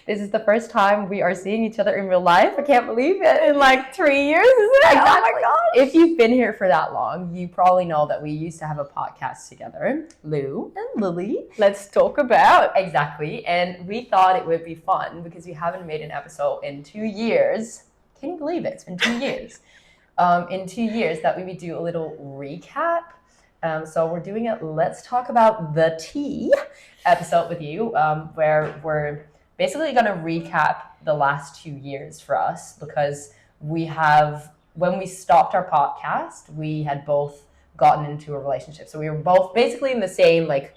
This is the first time we are seeing each other in real life. I can't believe it. In like 3 years, isn't it? Exactly. Oh my god. If you've been here for that long, you probably know that we used to have a podcast together, Lou and Lily. Let's talk about. Exactly. And we thought it would be fun because we haven't made an episode in 2 years. Can you believe it? It's been 2 years. In 2 years that we would do a little recap. So we're doing a Let's Talk About the Tea episode with you, where we're basically going to recap the last 2 years for us, because when we stopped our podcast, we had both gotten into a relationship. So we were both basically in the same like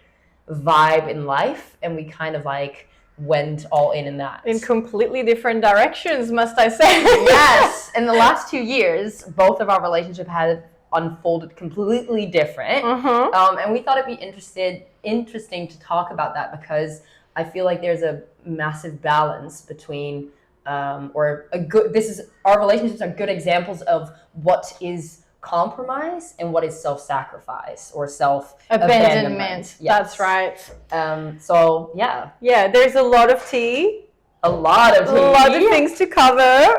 vibe in life, and we kind of like went all in that. In completely different directions, must I say. Yes. In the last 2 years, both of our relationship had unfolded completely different. And we thought it'd be interesting to talk about that, because I feel like there's a massive balance between our relationships are good examples of what is compromise and what is self-sacrifice or self-abandonment. Yes. That's right. So yeah. Yeah, there's a lot of tea. A lot of things to cover.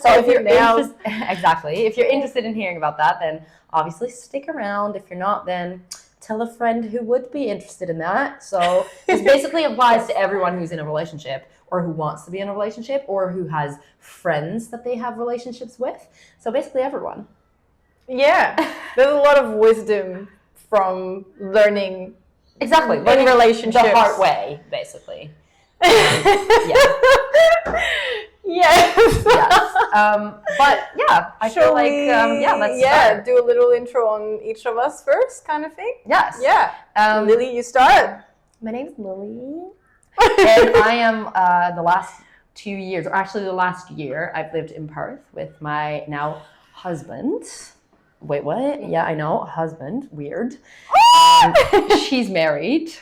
So if you're interested in hearing about that, then obviously stick around. If you're not, then tell a friend who would be interested in that. So this basically applies to everyone who's in a relationship, or who wants to be in a relationship, or who has friends that they have relationships with. So basically everyone. Yeah, there's a lot of wisdom from learning. Exactly, in relationships the hard way, basically. Yes. But yeah, I feel like let's start. Do a little intro on each of us first, kind of thing. Yes. Yeah. Lily, you start. My name's Lily, and I am the last 2 years, or actually the last year, I've lived in Perth with my now husband. Wait, what? Yeah, I know, husband. Weird. She's married.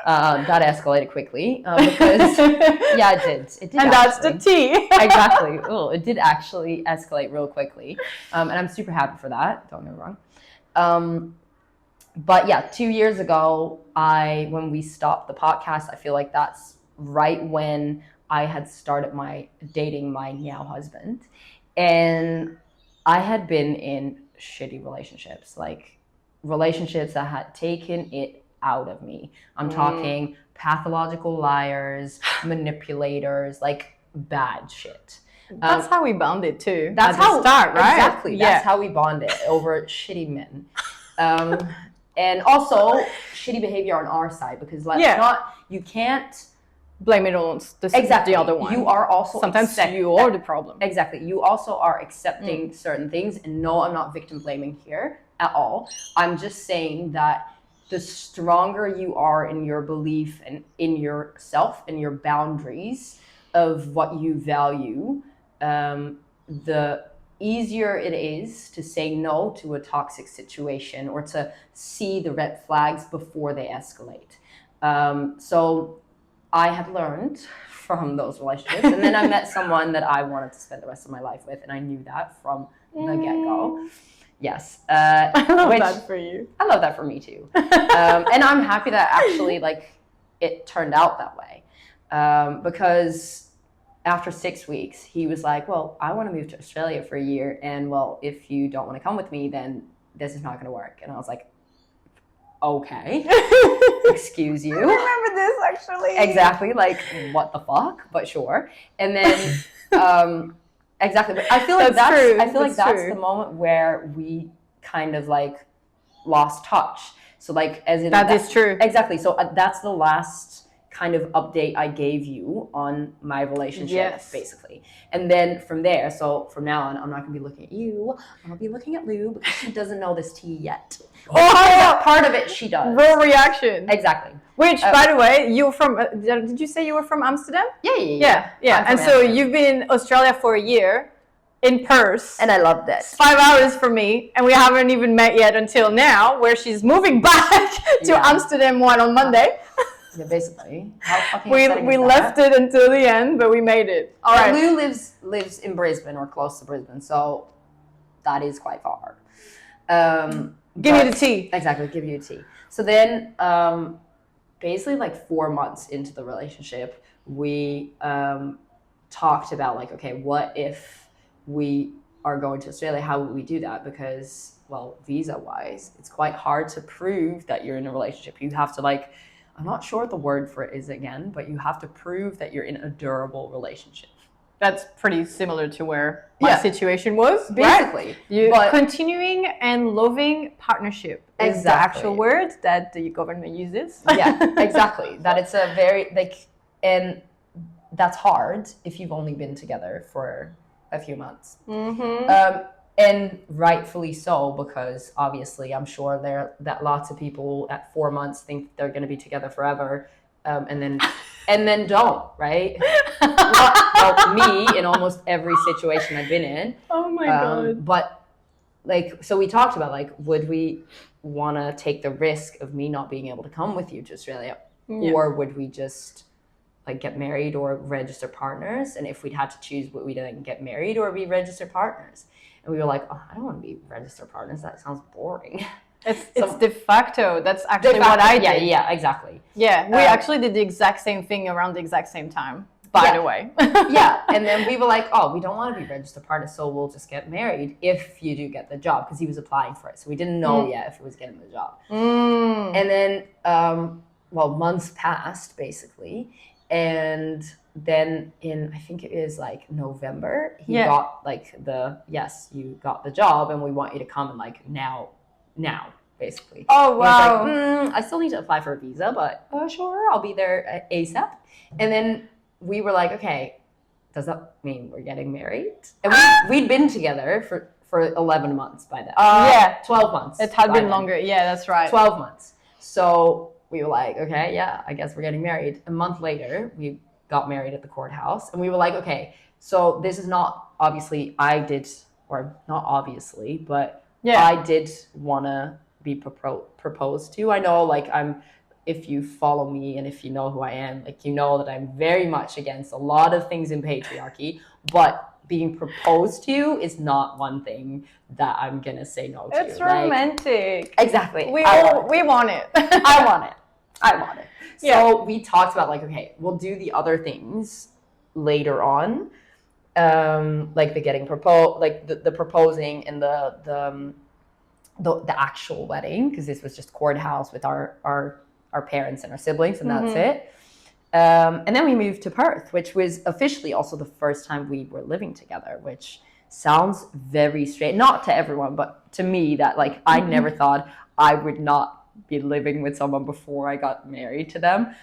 That escalated quickly because it did. And that's the tea. Exactly. Oh, it did actually escalate real quickly, and I'm super happy for that. Don't get me wrong. But yeah, 2 years ago, when we stopped the podcast, I feel like that's right when I had started dating my now husband, and I had been in shitty relationships, like relationships that had taken it out of me. I'm talking pathological liars, manipulators, like bad shit. That's how we bonded too. That's how we start, right? Exactly. Yeah. That's how we bonded, over shitty men. And also shitty behavior on our side, because you can't blame it on the other one. You are also sometimes you are the problem. Exactly. You also are accepting certain things, and no, I'm not victim blaming here at all. I'm just saying that the stronger you are in your belief and in yourself and your boundaries of what you value, the easier it is to say no to a toxic situation, or to see the red flags before they escalate. So I had learned from those relationships, and then I met someone that I wanted to spend the rest of my life with, and I knew that from the get-go. Yes. I love that for you. I love that for me too. And I'm happy that actually it turned out that way. Because after 6 weeks, he was like, well, I want to move to Australia for a year. And well, if you don't want to come with me, then this is not going to work. And I was like, okay, excuse you. I remember this actually. Exactly. Like, what the fuck? But sure. And then, exactly, but I feel like that's the moment where we kind of like lost touch. So like, as in that is true. Exactly. So that's the last kind of update I gave you on my relationship, basically. And then from there, so from now on, I'm not going to be looking at you. I'm going to be looking at Lou, because she doesn't know this tea yet. Part of it she does. Raw reaction. Exactly. Which, by the way, you're from, did you say you were from Amsterdam? Yeah. And so you've been in Australia for a year, in Perth. And I loved it. 5 hours from me, and we haven't even met yet until now, where she's moving back to Amsterdam on Monday. Yeah, basically. How fucking we left it until the end, but we made it. All right. Lou lives in Brisbane, or close to Brisbane, so that is quite far. Give me the tea. Exactly, give you a tea. So then, basically like 4 months into the relationship, we talked about like, okay, what if we are going to Australia? How would we do that? Because, well, visa wise, it's quite hard to prove that you're in a relationship. You have to like, I'm not sure what the word for it is again, but you have to prove that you're in a durable relationship. That's pretty similar to where my situation was. Basically. Right? Continuing and loving partnership is the actual word that the government uses. Yeah, exactly. That it's a very, like, and that's hard if you've only been together for a few months. And rightfully so, because obviously I'm sure that lots of people at 4 months think they're going to be together forever, and then don't, right? Well, me in almost every situation I've been in. Oh my God. But like, so we talked about like, would we want to take the risk of me not being able to come with you to Australia, or would we just like get married or register partners? And if we'd had to choose, would we then get married or be registered partners? And we were like, oh, I don't want to be registered partners. That sounds boring. It's de facto. That's actually what I did. Yeah, exactly. Yeah, we actually did the exact same thing around the exact same time, by the way. Yeah, and then we were like, oh, we don't want to be registered partners, so we'll just get married if you do get the job, because he was applying for it. So we didn't know yet if he was getting the job. And then, well, months passed, basically. And then in, I think it is like November, he got like you got the job and we want you to come and like now, basically. Oh, wow. Like, I still need to apply for a visa, but sure, I'll be there ASAP. And then we were like, okay, does that mean we're getting married? And we'd been together for 11 months by then. 12 months. It had been longer. Yeah, that's right. 12 months. So we were like, okay, yeah, I guess we're getting married. A month later, we got married at the courthouse. And we were like, okay, so this is not obviously I did want to be proposed to. I know, like, if you follow me and if you know who I am, like, you know that I'm very much against a lot of things in patriarchy, but being proposed to is not one thing that I'm gonna say no to. It's romantic. Exactly. We want it. I want it. So we talked about like, okay, we'll do the other things later on, like the getting proposed, like the proposing and the actual wedding, because this was just courthouse with our parents and our siblings, and that's it. And then we moved to Perth, which was officially also the first time we were living together, which sounds very strange, not to everyone, but to me, that like I never thought I would not be living with someone before I got married to them.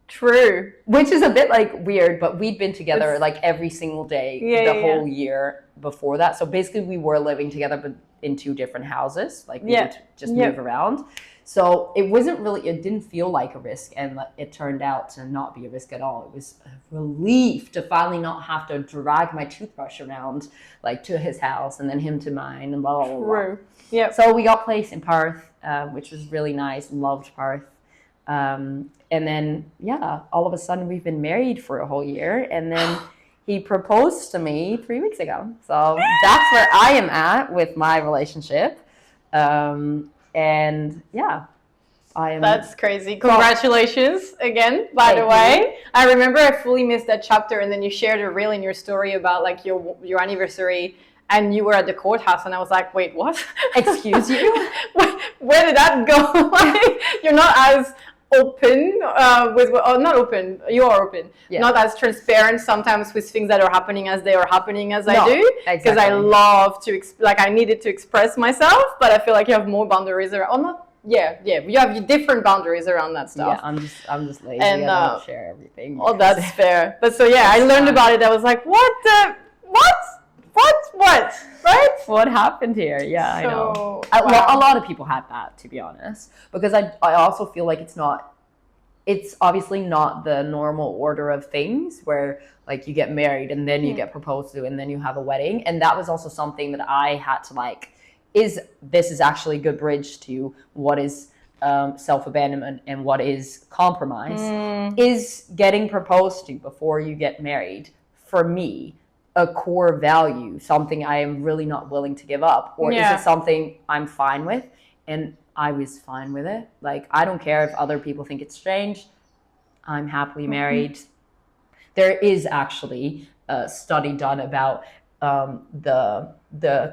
True. Which is a bit like weird, but we'd been together like every single day the whole year before that. So basically we were living together, but in 2 different houses. Like we would just move around. So it didn't feel like a risk, and it turned out to not be a risk at all. It was a relief to finally not have to drag my toothbrush around like to his house and then him to mine and blah, blah, blah. True. Yeah. So we got placed in Perth, which was really nice. Loved Perth. And then, all of a sudden we've been married for a whole year, and then he proposed to me 3 weeks ago. So that's where I am at with my relationship. And I am. That's crazy. Congratulations again, by the way. I remember I fully missed that chapter, and then you shared a reel in your story about like your anniversary, and you were at the courthouse, and I was like, wait, what? Excuse you? Where did that go? Like, you're not as open not open, you are open, not as transparent sometimes with things that are happening as they are happening as I do, because I love to I needed to express myself, but I feel like you have more boundaries around, you have different boundaries around that stuff. I'm just lazy and I don't share everything. Oh, that's fair. But so I learned about it. I was like, what, right? What happened here? Yeah, I know. A lot of people had that, to be honest, because I also feel like it's obviously not the normal order of things where like you get married and then you get proposed to and then you have a wedding. And that was also something that I had to like, this is actually a good bridge to what is self-abandonment and what is compromise, is getting proposed to before you get married, for me, a core value, something I am really not willing to give up? Or is it something I'm fine with? And I was fine with it. Like, I don't care if other people think it's strange. I'm happily married. there is actually a study done about the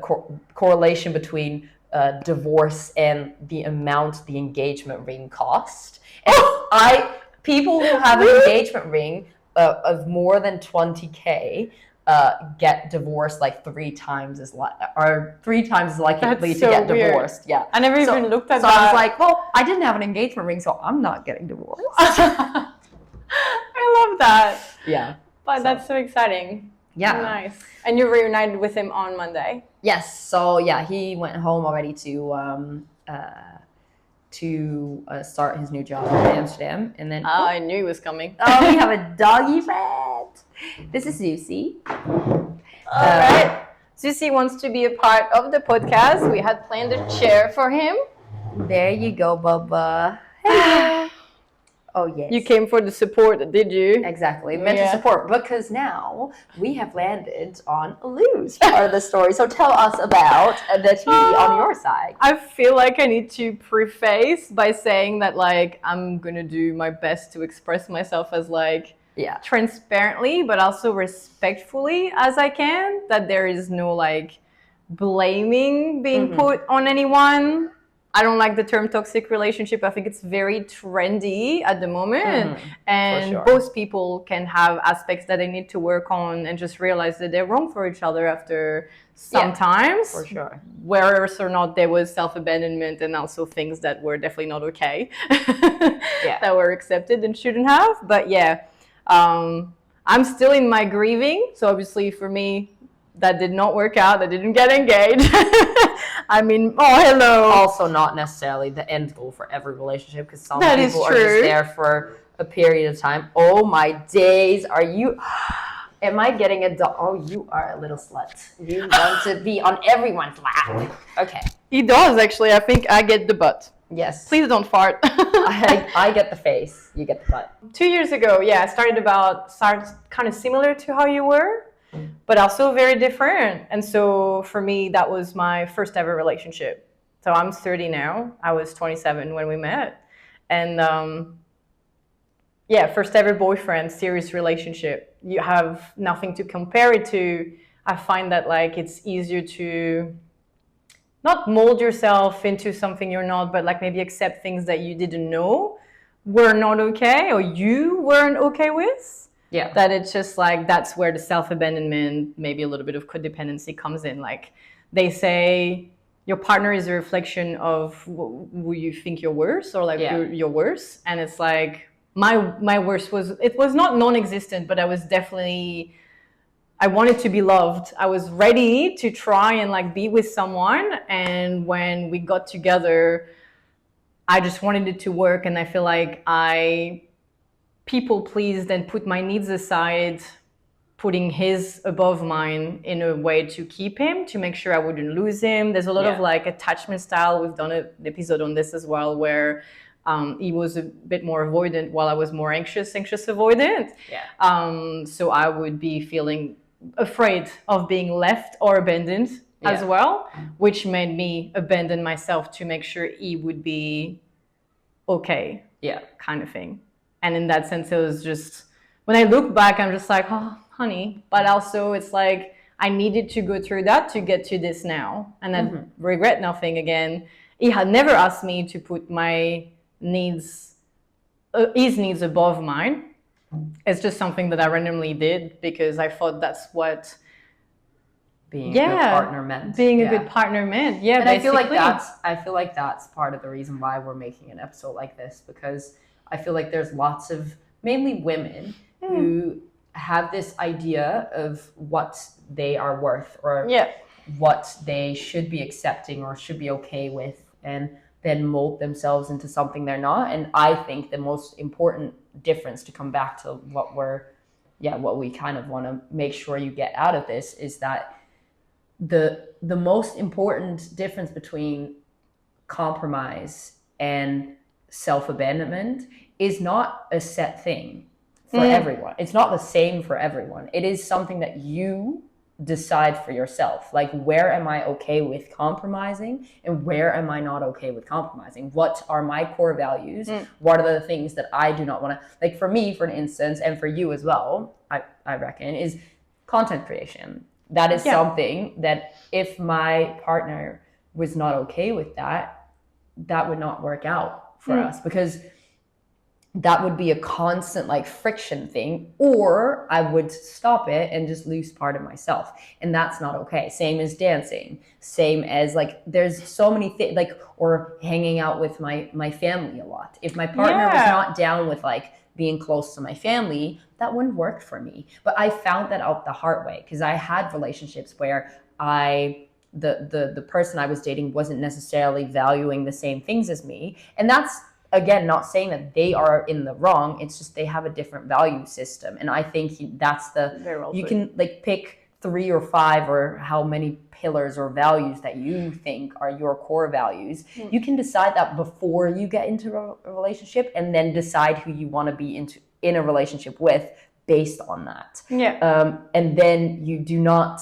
correlation between divorce and the amount the engagement ring cost. And people who have an engagement ring of more than 20K get divorced like three times as likely to get divorced. Yeah, I never even looked at that. So I was like, well, I didn't have an engagement ring, so I'm not getting divorced. I love that. Yeah, but that's so exciting. Yeah, nice. And you reunited with him on Monday. Yes. So yeah, he went home already to start his new job in Amsterdam, and then I knew he was coming. Oh, we have a doggy friend. This is Zusi. All right. Zusi wants to be a part of the podcast. We had planned a chair for him. There you go, Bubba. Hey. Oh, yes. You came for the support, did you? Exactly. Mental support, because now we have landed on Lou's part of the story. So tell us about the tea on your side. I feel like I need to preface by saying that, like, I'm going to do my best to express myself as, like, transparently, but also respectfully as I can, that there is no, like, blaming being put on anyone. I don't like the term toxic relationship. I think it's very trendy at the moment. And both people can have aspects that they need to work on and just realize that they're wrong for each other after sometimes. For sure. Whereas or not there was self-abandonment and also things that were definitely not okay. That were accepted and shouldn't have. But I'm still in my grieving. So obviously for me, that did not work out. I didn't get engaged. I mean, hello. Also not necessarily the end goal for every relationship, because some people are just there for a period of time. Oh my days. Am I getting a dog? Oh, you are a little slut. You want to be on everyone's lap. Okay. He does, actually. I think I get the butt. Yes. Please don't fart. I get the face. You get the butt. 2 years ago, I started kind of similar to how you were, but also very different. And so for me, that was my first ever relationship. So I'm 30 now. I was 27 when we met. And first ever boyfriend, serious relationship. You have nothing to compare it to. I find that, like, it's easier to not mold yourself into something you're not, but like maybe accept things that you didn't know were not okay or you weren't okay with. Yeah. That it's just like, that's where the self-abandonment, maybe a little bit of codependency comes in. Like they say your partner is a reflection of who you think you're worse, or like you're worse. And it's like my worst was not non-existent, but I wanted to be loved. I was ready to try and like be with someone. And when we got together, I just wanted it to work. And I feel like I people pleased and put my needs aside, putting his above mine in a way to keep him, to make sure I wouldn't lose him. There's a lot of like attachment style. We've done an episode on this as well, where he was a bit more avoidant while I was more anxious avoidant. So I would be feeling afraid of being left or abandoned as well, which made me abandon myself to make sure he would be okay, kind of thing. And in that sense, it was just, when I look back, I'm just like, oh, honey. But also it's like, I needed to go through that to get to this now. And I regret nothing again. He had never asked me to put my needs, his needs above mine. It's just something that I randomly did because I thought that's what being a good partner meant. Being a good partner meant. Yeah, and basically. I feel like that's part of the reason why we're making an episode like this, because I feel like there's lots of, mainly women, who have this idea of what they are worth, or what they should be accepting or should be okay with, and then mold themselves into something they're not. And I think the most important difference, to come back to what we kind of want to make sure you get out of this, is that the most important difference between compromise and self-abandonment is not a set thing for everyone. It's not the same for everyone. It is something that you decide for yourself, like, where am I okay with compromising and where am I not okay with compromising? What are my core values? What are the things that I do not want to, like, for me, for instance, and for you as well, I reckon, is content creation. That is something that if my partner was not okay with that, that would not work out for us, because that would be a constant like friction thing, or I would stop it and just lose part of myself, and that's not okay. Same as dancing, same as like there's so many things, like, or hanging out with my family a lot. If my partner was not down with like being close to my family, that wouldn't work for me. But I found that out the hard way, because I had relationships where the person I was dating wasn't necessarily valuing the same things as me, and that's, again, not saying that they are in the wrong, it's just they have a different value system. And I think that's you can like pick 3 or 5 or how many pillars or values that you think are your core values. You can decide that before you get into a relationship, and then decide who you want to be in a relationship with based on that. And then you do not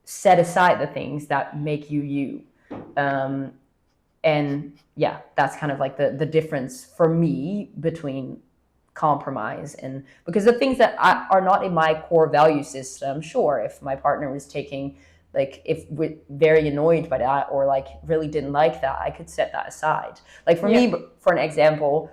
set aside the things that make you. And yeah, that's kind of like the difference for me between compromise and, because the things that are not in my core value system, sure, if my partner was taking, like, if we're very annoyed by that or like really didn't like that, I could set that aside. Like for me, for an example,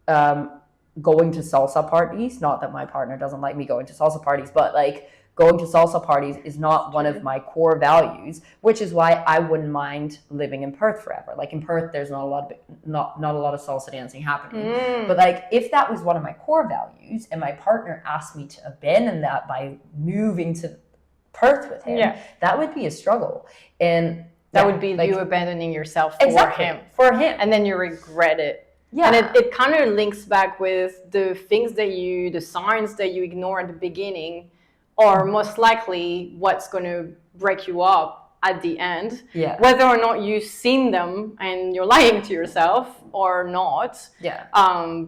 going to salsa parties, not that my partner doesn't like me going to salsa parties, but like going to salsa parties is not one of my core values, which is why I wouldn't mind living in Perth forever. Like in Perth, there's not a lot of salsa dancing happening. But like if that was one of my core values and my partner asked me to abandon that by moving to Perth with him, that would be a struggle. And that would be like, you abandoning yourself for him. For him. And then you regret it. Yeah. And it kind of links back with the things the signs that you ignore at the beginning are most likely what's going to break you up at the end. Whether or not you've seen them and you're lying to yourself or not.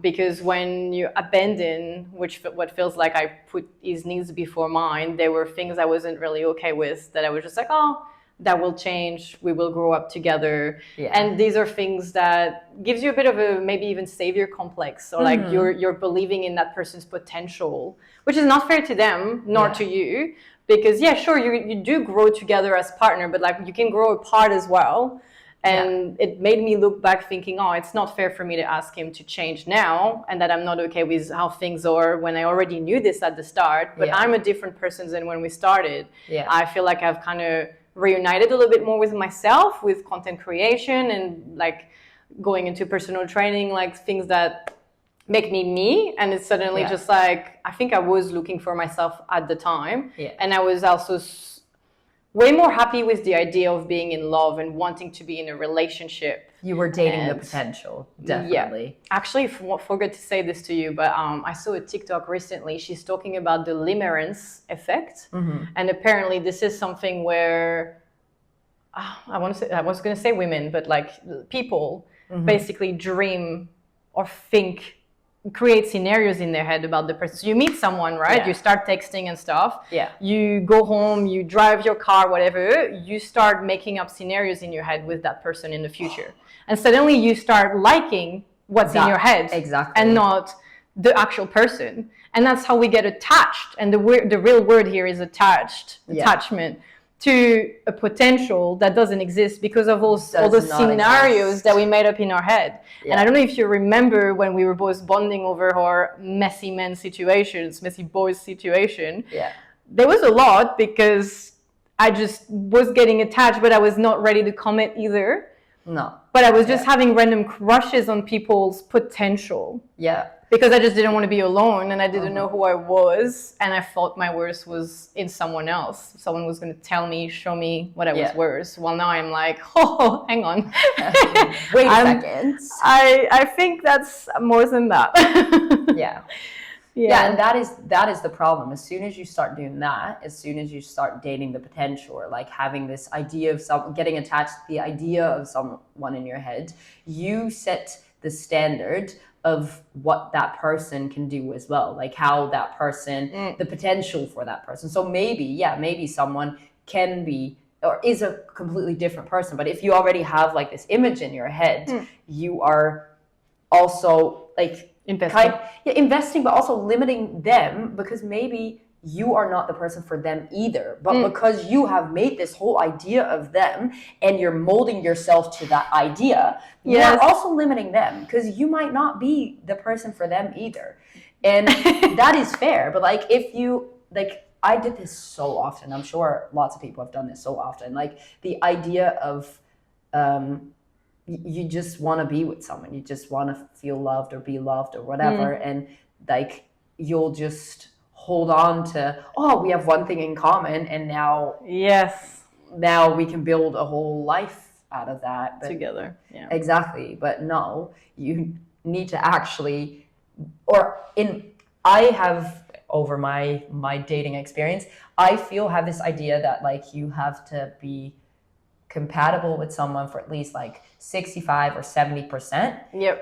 Because when you abandon, what feels like I put his needs before mine, there were things I wasn't really okay with that I was just like, oh, that will change, we will grow up together. And these are things that gives you a bit of a maybe even savior complex, or like you're believing in that person's potential, which is not fair to them nor to you, because sure, you do grow together as partner, but like you can grow apart as well. And it made me look back thinking, oh, it's not fair for me to ask him to change now, and that I'm not okay with how things are when I already knew this at the start, but I'm a different person than when we started. I feel like I've kind of reunited a little bit more with myself, with content creation and like going into personal training, like things that make me, and it's suddenly just like, I think I was looking for myself at the time, and I was also way more happy with the idea of being in love and wanting to be in a relationship. You were dating the potential, definitely. Actually, I forgot to say this to you, but I saw a TikTok recently. She's talking about the limerence effect, and apparently this is something where I was going to say women, but like people basically dream or create scenarios in their head about the person. So you meet someone, right? You start texting and stuff. You go home, you drive your car, whatever. You start making up scenarios in your head with that person in the future. And suddenly you start liking what's in your head. And not the actual person. And that's how we get attached. And the real word here is attachment to a potential that doesn't exist because of all those scenarios that we made up in our head. And I don't know if you remember when we were both bonding over our messy boys situation. There was a lot because I just was getting attached, but I was not ready to commit either. But I was just having random crushes on people's potential. Because I just didn't want to be alone, and I didn't know who I was, and I thought my worth was in someone else. Someone was going to tell me, show me what I was worth. Well, now I'm like, oh, hang on. Wait a second. I think that's more than that. And that is the problem. As soon as you start doing that, as soon as you start dating the potential, or like having this idea of getting attached to the idea of someone in your head, you set the standard of what that person can do as well, like how that person, the potential for that person. So maybe someone can be or is a completely different person, but if you already have like this image in your head, you are also like investing, but also limiting them, because maybe you are not the person for them either, but because you have made this whole idea of them and you're molding yourself to that idea, you're also limiting them, because you might not be the person for them either. And that is fair. But like, if you like, I did this so often, I'm sure lots of people have done this so often, like the idea of you just want to be with someone, you just want to feel loved or be loved or whatever, and like you'll just hold on to, oh, we have one thing in common, and now we can build a whole life out of that together. Exactly. But no, you need to actually, I have, over my dating experience, I have this idea that like you have to be compatible with someone for at least like 65 or 70%.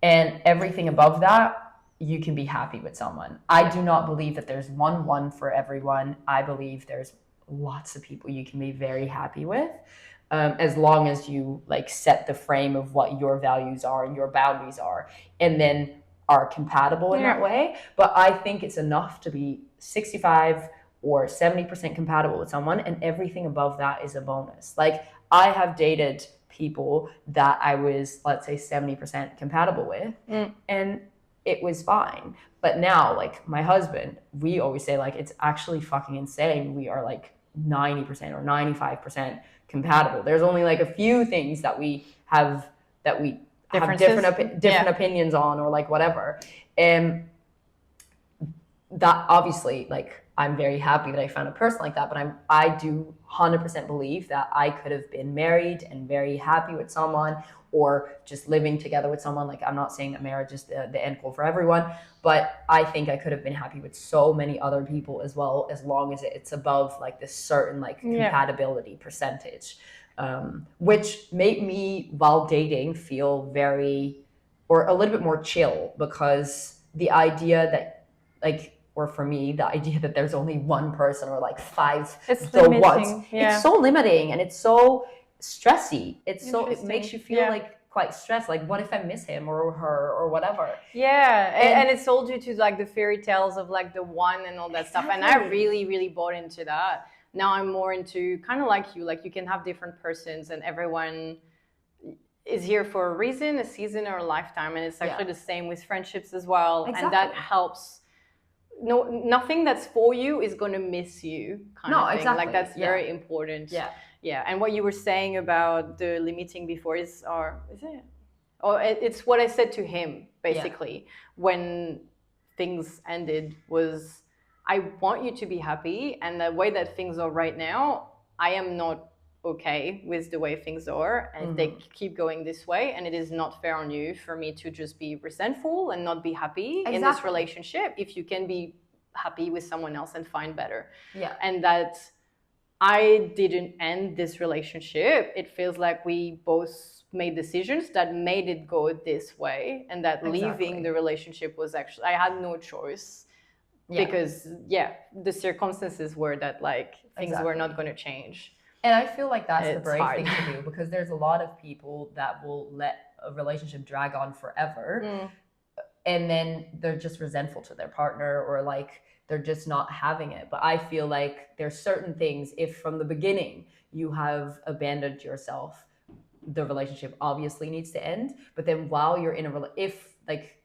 And everything above that, you can be happy with someone. I do not believe that there's one for everyone. I believe there's lots of people you can be very happy with, as long as you like set the frame of what your values are and your boundaries are, and then are compatible in that way. But I think it's enough to be 65 or 70% compatible with someone, and everything above that is a bonus. Like, I have dated people that I was, let's say, 70% compatible with, and it was fine. But now, like, my husband, we always say, like, it's actually fucking insane. We are like 90% or 95% compatible. There's only like a few things that we have different opinions on, or like whatever. And that obviously, like, I'm very happy that I found a person like that, but I do 100% believe that I could have been married and very happy with someone, or just living together with someone. Like, I'm not saying that marriage is the end goal for everyone, but I think I could have been happy with so many other people as well, as long as it's above like this certain like compatibility percentage, which made me, while dating, feel very, or a little bit more chill, because the idea that like, or for me, the idea that there's only one person or like five it's so limiting, and it's so stressy. It makes you feel like quite stressed. Like, what if I miss him or her or whatever? And it sold you to like the fairy tales of like the one and all that stuff. And I really, really bought into that. Now I'm more into kind of like you can have different persons, and everyone is here for a reason, a season, or a lifetime. And it's actually the same with friendships as well. And that helps. No, nothing that's for you is going to miss you, kind of thing. Exactly. Like, that's very important. And what you were saying about the limiting before is it? Or it's what I said to him, basically, when things ended, was, I want you to be happy, and the way that things are right now, I am not okay with the way things are, and they keep going this way, and it is not fair on you for me to just be resentful and not be happy in this relationship, if you can be happy with someone else and find better. And that I didn't end this relationship. It feels like we both made decisions that made it go this way, and that leaving the relationship was actually, I had no choice, because the circumstances were that like things were not going to change. And I feel like that's the brave thing to do, because there's a lot of people that will let a relationship drag on forever, and then they're just resentful to their partner, or like they're just not having it. But I feel like there's certain things, if from the beginning you have abandoned yourself, the relationship obviously needs to end. But then while you're in if like,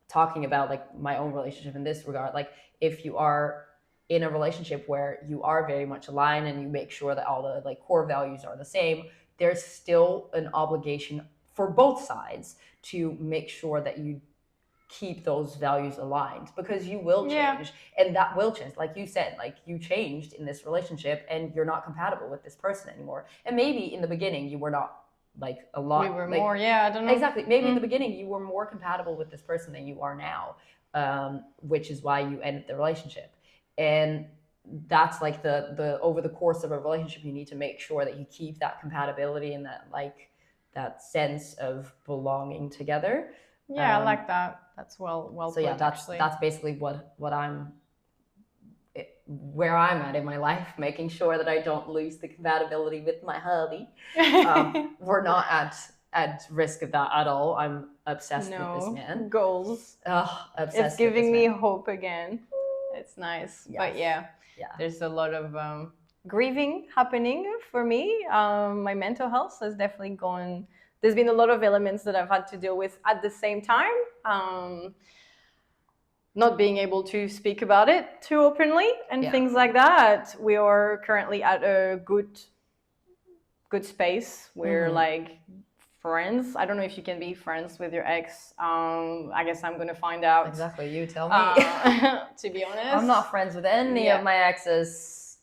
talking about like my own relationship in this regard, like if you are in a relationship where you are very much aligned and you make sure that all the like core values are the same, there's still an obligation for both sides to make sure that you keep those values aligned, because you will change, and that will change. Like you said, like you changed in this relationship and you're not compatible with this person anymore. And maybe in the beginning you were not, like a lot. We were like, more, I don't know. Exactly. Maybe in the beginning you were more compatible with this person than you are now, which is why you ended the relationship. And that's like the over the course of a relationship, you need to make sure that you keep that compatibility and that like that sense of belonging together. Yeah, I like that. That's well So put, yeah, actually. that's basically what where I'm at in my life, making sure that I don't lose the compatibility with my hubby. We're not at risk of that at all. I'm obsessed with this man. Goals. Obsessed. It's giving with me this man. hope again. It's nice. Yes. But yeah, Yeah. there's a lot of grieving happening for me. My mental health has definitely gone. There's been a lot of elements that I've had to deal with at the same time. Not being able to speak about it too openly and things like that. We are currently at a good space. We're like friends. I don't know if you can be friends with your ex. I guess I'm gonna find out. Exactly, you tell me. To be honest, I'm not friends with any of my exes.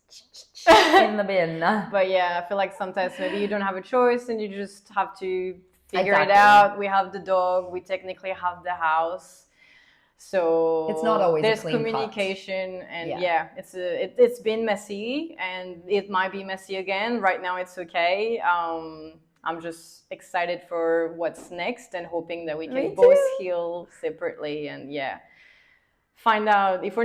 In the bin. But yeah, I feel like sometimes maybe you don't have a choice and you just have to figure it out. We have the dog. We technically have the house. So it's not always there's communication, and it's been messy, and it might be messy again. Right now, it's okay. I'm just excited for what's next and hoping that we can both heal separately and find out if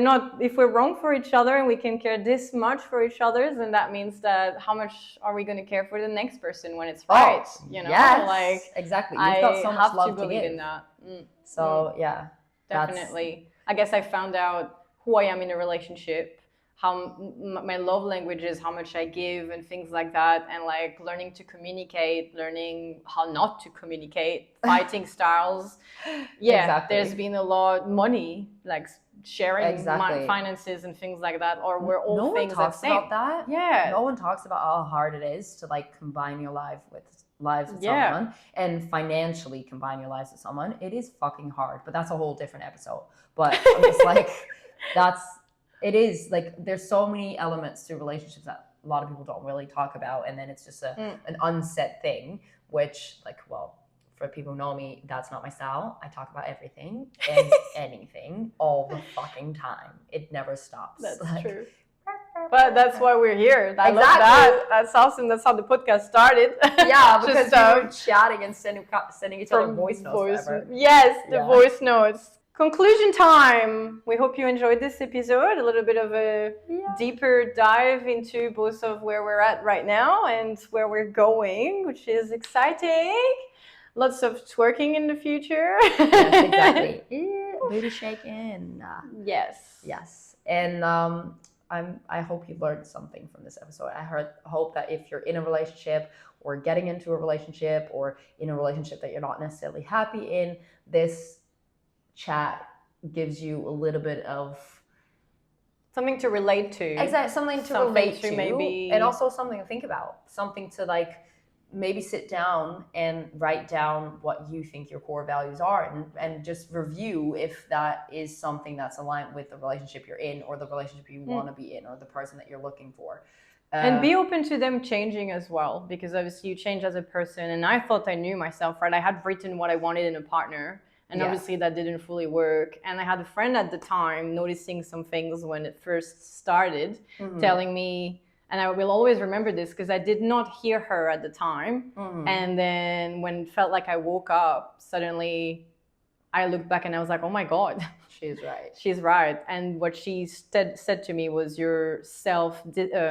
we're wrong for each other and we can care this much for each other, then that means that how much are we going to care for the next person when it's right? You know, like exactly. You've got so much love to believe give. in that. So yeah. Definitely. I guess I found out who I am in a relationship, how my love language is, how much I give and things like that. And like learning to communicate, learning how not to communicate, fighting styles. Yeah, there's been a lot, money, like sharing finances and things like that. Or we're all things that same. No one talks about that. Yeah. No one talks about how hard it is to like combine your lives with someone and financially combine your lives with someone. It is fucking hard, but that's a whole different episode. But I'm just like, it is like, there's so many elements to relationships that a lot of people don't really talk about. And then it's just an unsaid thing, which like, well, for people who know me, that's not my style. I talk about everything and anything all the fucking time. It never stops. That's true. But that's why we're here. I love that. That's awesome. That's how the podcast started. Yeah, because we were chatting and sending each other voice notes forever. Yes, the voice notes. Conclusion time. We hope you enjoyed this episode. A little bit of a deeper dive into both of where we're at right now and where we're going, which is exciting. Lots of twerking in the future. Yes, exactly. Booty shaking. Yes. And I hope you learned something from this episode. I hope that if you're in a relationship or getting into a relationship or in a relationship that you're not necessarily happy in, this chat gives you a little bit of something to relate to. Exactly, something to relate to maybe, and also something to think about, something to like maybe sit down and write down what you think your core values are and just review if that is something that's aligned with the relationship you're in or the relationship you want to be in or the person that you're looking for. And be open to them changing as well, because obviously you change as a person. And I thought I knew myself, right? I had written what I wanted in a partner. And obviously that didn't fully work. And I had a friend at the time noticing some things when it first started, telling me, and I will always remember this because I did not hear her at the time. And then when it felt like I woke up, suddenly I looked back and I was like, oh my God. She's right. She's right. And what she said to me was your self-respect,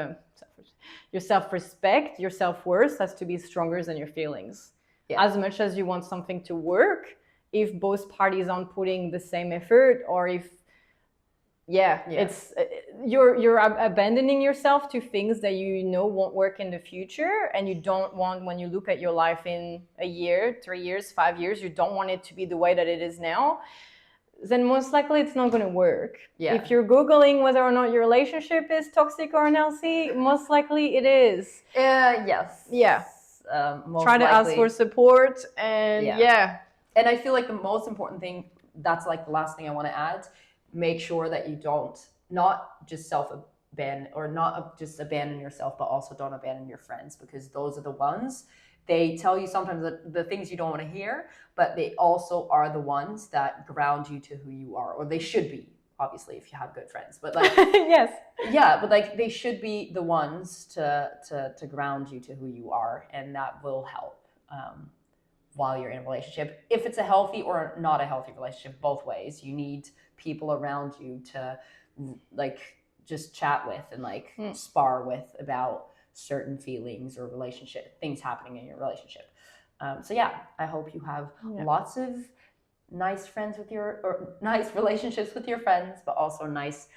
your self-worth has to be stronger than your feelings. As much as you want something to work, if both parties aren't putting the same effort, or if it's you're abandoning yourself to things that you know won't work in the future, and you don't want, when you look at your life in a year, 3 years, 5 years, you don't want it to be the way that it is now, then most likely it's not going to work. If you're Googling whether or not your relationship is toxic or unhealthy, most likely it is. Try to ask for support and And I feel like the most important thing, that's like the last thing I want to add, make sure that you don't, not just self-abandon or not just abandon yourself, but also don't abandon your friends, because those are the ones, they tell you sometimes the things you don't want to hear, but they also are the ones that ground you to who you are, or they should be, obviously, if you have good friends. But like, but like they should be the ones to ground you to who you are, and that will help. while you're in a relationship. If it's a healthy or not a healthy relationship, both ways, you need people around you to like just chat with and like spar with about certain feelings or relationship things happening in your relationship. So yeah, I hope you have lots of nice friends with nice relationships with your friends, but also nice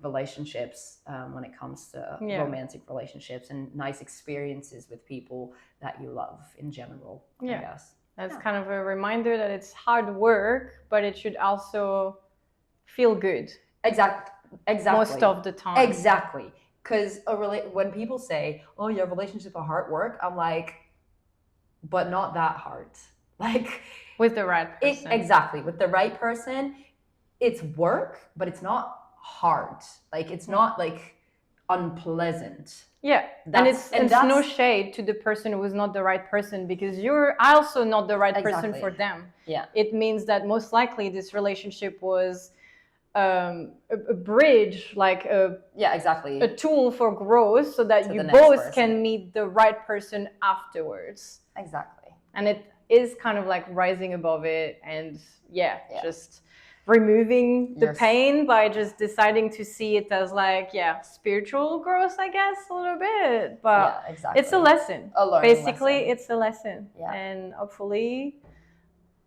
relationships when it comes to romantic relationships, and nice experiences with people that you love in general, I guess. That's kind of a reminder that it's hard work, but it should also feel good. Exactly. Most of the time. Exactly. Because when people say, oh, your relationship are hard work, I'm like, but not that hard. Like, with the right person. Exactly. With the right person, it's work, but it's not hard. Like, it's not like unpleasant. Yeah. And it's no shade to the person who is not the right person, because you're also not the right person for them. Yeah. It means that most likely this relationship was a bridge, like a tool for growth, so that you both can meet the right person afterwards. Exactly. And it is kind of like rising above it, and just removing the pain by just deciding to see it as like spiritual growth, I guess, a little bit. But it's a lesson. Basically, it's a lesson. And hopefully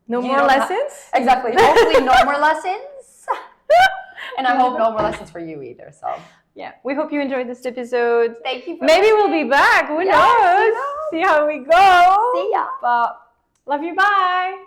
no more lessons. Exactly. Hopefully no more lessons. And I hope no more lessons for you either. So yeah, we hope you enjoyed this episode. Thank you. Maybe we'll be back. Who knows? See how we go. See ya. But love you. Bye.